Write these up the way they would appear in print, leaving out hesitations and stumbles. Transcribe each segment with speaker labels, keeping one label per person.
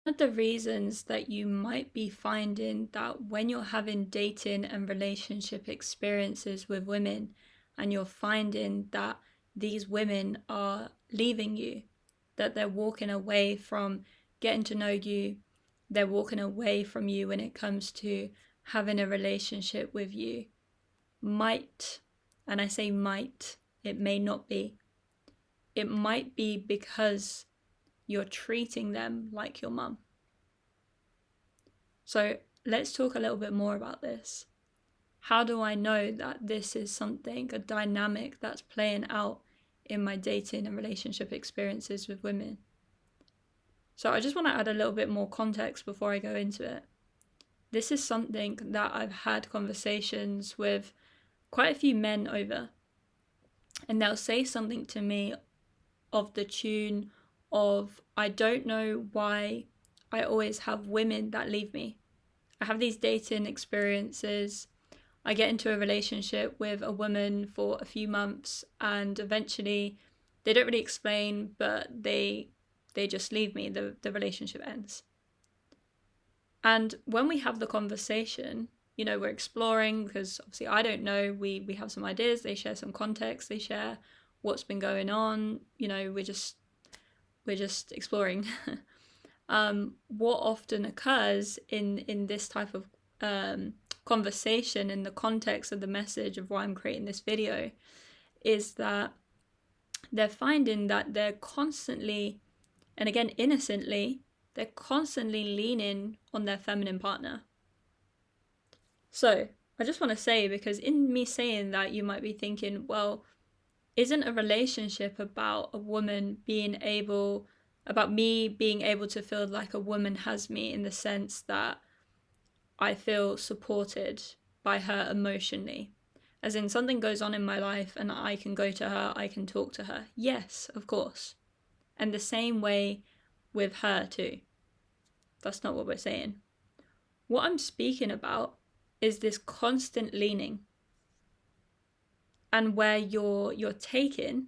Speaker 1: of the reasons that you might be finding that when you're having dating and relationship experiences with women, and you're finding that these women are leaving you, that they're walking away from getting to know you, they're walking away from you when it comes to having a relationship with you, might, and I say might, it may not be, it might be because you're treating them like your mum. So let's talk a little bit more about this. How do I know that this is something, a dynamic that's playing out in my dating and relationship experiences with women? So I just want to add a little bit more context before I go into it. This is something that I've had conversations with quite a few men over, and they'll say something to me of the tune of, I don't know why I always have women that leave me. I have these dating experiences. I get into a relationship with a woman for a few months, and eventually they don't really explain, but they just leave me. The relationship ends. And when we have the conversation, we're exploring, because obviously I don't know, we have some ideas, they share some context, they share what's been going on, we're just exploring. What often occurs in this type of conversation, in the context of the message of why I'm creating this video, is that they're finding that they're constantly, and again innocently, they're constantly leaning on their feminine partner. So I just want to say, because in me saying that, you might be thinking, well, isn't a relationship about about me being able to feel like a woman has me, in the sense that I feel supported by her emotionally? As in, something goes on in my life and I can go to her, I can talk to her. Yes, of course. And the same way with her too. That's not what we're saying. What I'm speaking about is this constant leaning, and where you're taking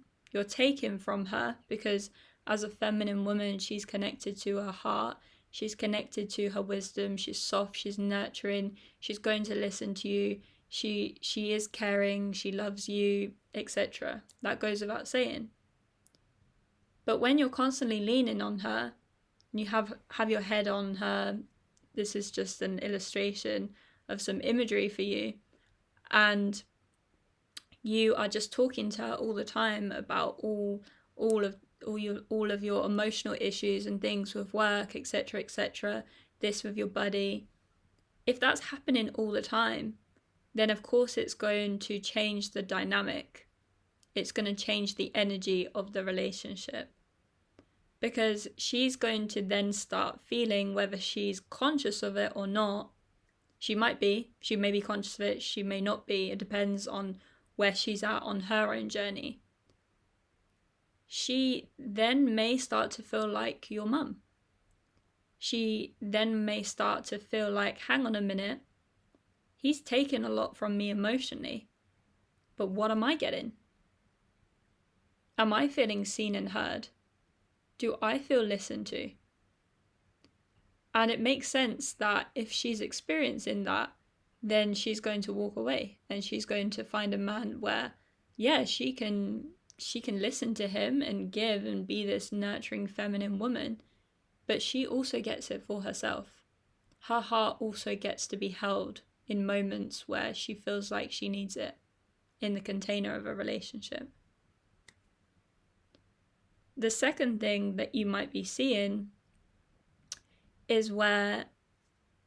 Speaker 1: from her, because as a feminine woman, she's connected to her heart, she's connected to her wisdom, she's soft, she's nurturing, she's going to listen to you, she is caring, she loves you, etc. That goes without saying. But when you're constantly leaning on her, and you have your head on her, this is just an illustration of some imagery for you, and you are just talking to her all the time about all of your emotional issues and things with work, etc., etc., this with your buddy. If that's happening all the time, then of course it's going to change the dynamic. It's going to change the energy of the relationship, because she's going to then start feeling, whether she's conscious of it or not. She may be conscious of it, she may not be. It depends on where she's at on her own journey. She then may start to feel like your mum. She then may start to feel like, hang on a minute, he's taken a lot from me emotionally, but what am I getting? Am I feeling seen and heard? Do I feel listened to? And it makes sense that if she's experiencing that, then she's going to walk away, and she's going to find a man where, yeah, she can listen to him and give and be this nurturing feminine woman, but she also gets it for herself. Her heart also gets to be held in moments where she feels like she needs it in the container of a relationship. The second thing that you might be seeing is where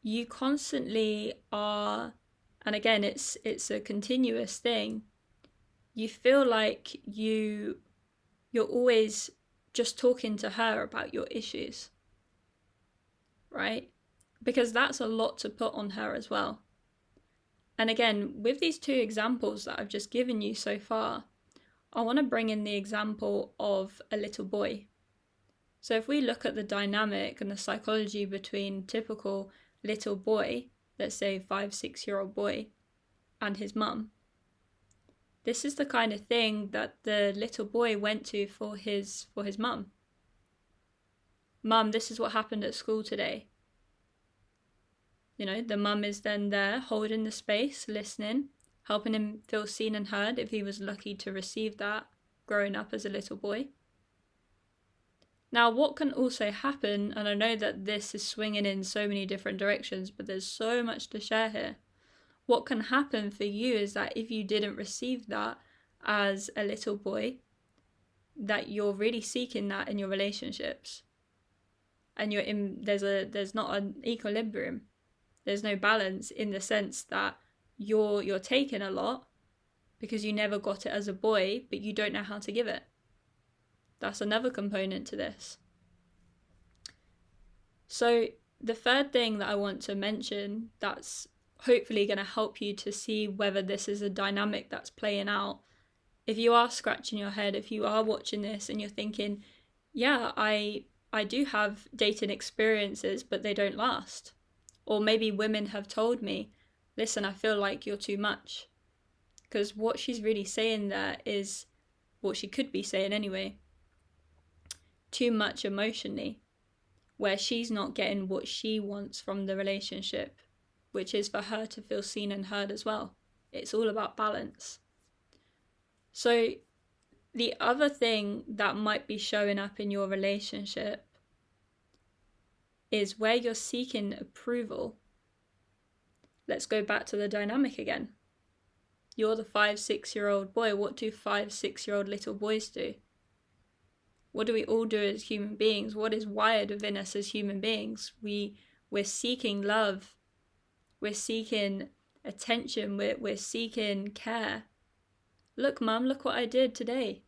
Speaker 1: you constantly are, and again, it's a continuous thing, you feel like you're always just talking to her about your issues, right? Because that's a lot to put on her as well. And again, with these two examples that I've just given you so far, I want to bring in the example of a little boy. So if we look at the dynamic and the psychology between typical little boy, let's say 5-6-year-old boy, and his mum, this is the kind of thing that the little boy went to for his mum. Mum, this is what happened at school today. The mum is then there holding the space, listening, helping him feel seen and heard if he was lucky to receive that growing up as a little boy. Now, what can also happen, and I know that this is swinging in so many different directions, but there's so much to share here. What can happen for you is that if you didn't receive that as a little boy, that you're really seeking that in your relationships, and there's not an equilibrium. There's no balance in the sense that you're taking a lot because you never got it as a boy, but you don't know how to give it. That's another component to this. So the third thing that I want to mention that's hopefully going to help you to see whether this is a dynamic that's playing out. If you are scratching your head, if you are watching this and you're thinking, yeah, I do have dating experiences, but they don't last. Or maybe women have told me, listen, I feel like you're too much. Because what she's really saying there is what she could be saying anyway. Too much emotionally, where she's not getting what she wants from the relationship, which is for her to feel seen and heard as well. It's all about balance. So the other thing that might be showing up in your relationship is where you're seeking approval. Let's go back to the dynamic again. You're the 5-6-year-old boy. What do 5-6-year-old little boys do? What do we all do as human beings? What is wired within us as human beings? We're seeking love. We're seeking attention. We're seeking care. Look, Mum, look what I did today.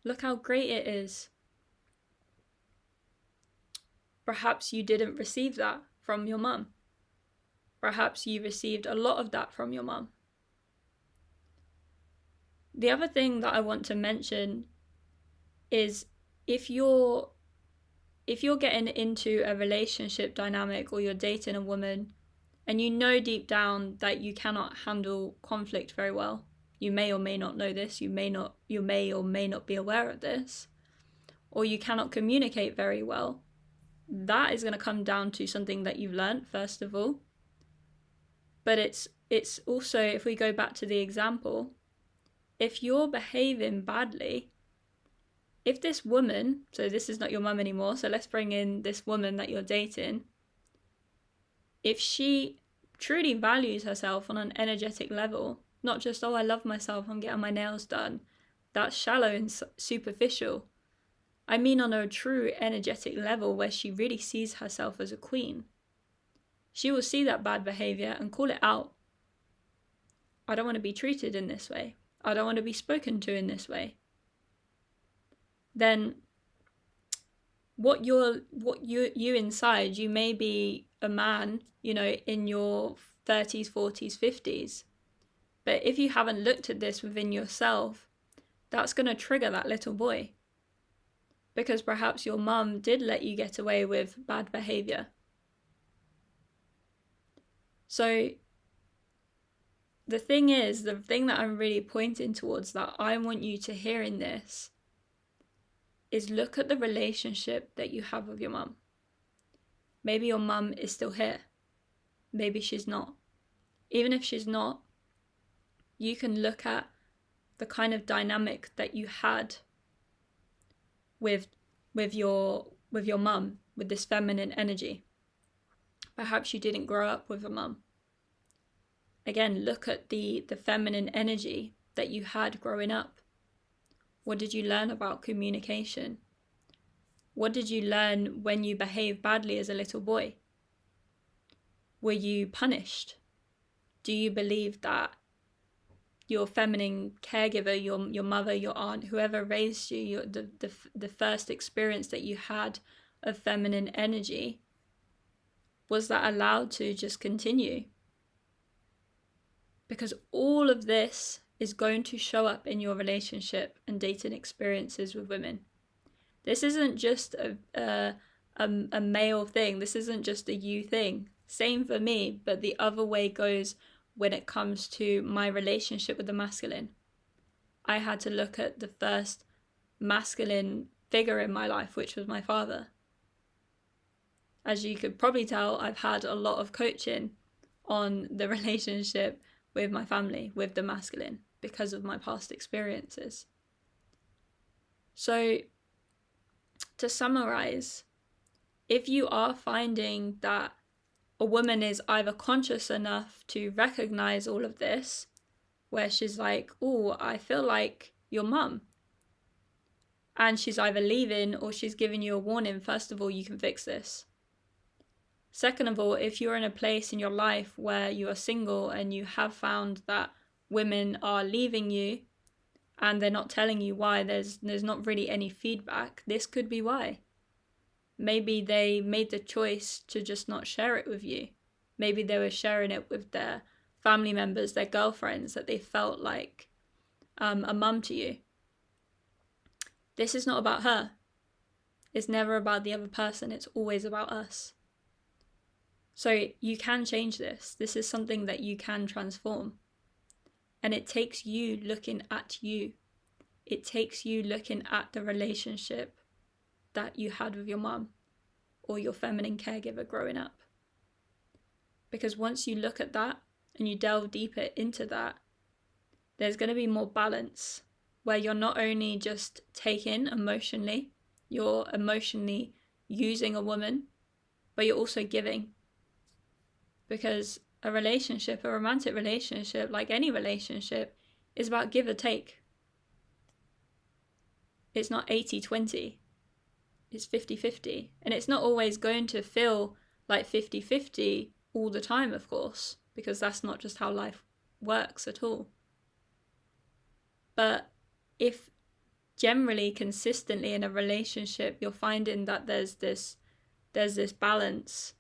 Speaker 1: Look how great it is. Perhaps you didn't receive that from your mum. Perhaps you received a lot of that from your mum. The other thing that I want to mention is if you're getting into a relationship dynamic or you're dating a woman and you know deep down that you cannot handle conflict very well, you may or may not know this, you may or may not be aware of this, or you cannot communicate very well, that is going to come down to something that you've learned, first of all. But it's also, if we go back to the example, if you're behaving badly, if this woman, so this is not your mum anymore, so let's bring in this woman that you're dating, if she truly values herself on an energetic level, not just, oh, I love myself, I'm getting my nails done, that's shallow and superficial. I mean on a true energetic level where she really sees herself as a queen. She will see that bad behaviour and call it out. I don't want to be treated in this way. I don't want to be spoken to in this way. Then what you inside, you may be a man, in your 30s, 40s, 50s. But if you haven't looked at this within yourself, that's going to trigger that little boy. Because perhaps your mum did let you get away with bad behaviour. So the thing that I'm really pointing towards, that I want you to hear in this, is look at the relationship that you have with your mum. Maybe your mum is still here. Maybe she's not. Even if she's not, you can look at the kind of dynamic that you had with your mum, with this feminine energy. Perhaps you didn't grow up with a mum. Again, look at the feminine energy that you had growing up. What did you learn about communication? What did you learn when you behaved badly as a little boy? Were you punished? Do you believe that your feminine caregiver, your mother, your aunt, whoever raised you, the first experience that you had of feminine energy, was that allowed to just continue? Because all of this is going to show up in your relationship and dating experiences with women. This isn't just a male thing. This isn't just a you thing. Same for me, but the other way goes when it comes to my relationship with the masculine. I had to look at the first masculine figure in my life, which was my father. As you could probably tell, I've had a lot of coaching on the relationship with my family, with the masculine, because of my past experiences. So, to summarize, if you are finding that a woman is either conscious enough to recognize all of this, where she's like, oh, I feel like your mum, and she's either leaving or she's giving you a warning, first of all, you can fix this. Second of all, if you're in a place in your life where you are single and you have found that women are leaving you and they're not telling you why, there's not really any feedback, this could be why. Maybe they made the choice to just not share it with you. Maybe they were sharing it with their family members, their girlfriends, that they felt like a mum to you. This is not about her. It's never about the other person. It's always about us. So you can change this. This is something that you can transform. And it takes you looking at you. It takes you looking at the relationship that you had with your mum or your feminine caregiver growing up. Because once you look at that and you delve deeper into that, there's going to be more balance where you're not only just taking emotionally, you're emotionally using a woman, but you're also giving. Because a relationship, a romantic relationship, like any relationship, is about give or take. It's not 80-20. It's 50-50. And it's not always going to feel like 50-50 all the time, of course, because that's not just how life works at all. But if generally, consistently in a relationship, you're finding that there's this balance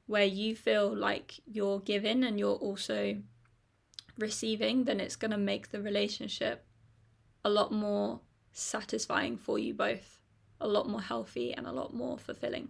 Speaker 1: where you feel like you're giving and you're also receiving, then it's going to make the relationship a lot more satisfying for you both, a lot more healthy and a lot more fulfilling.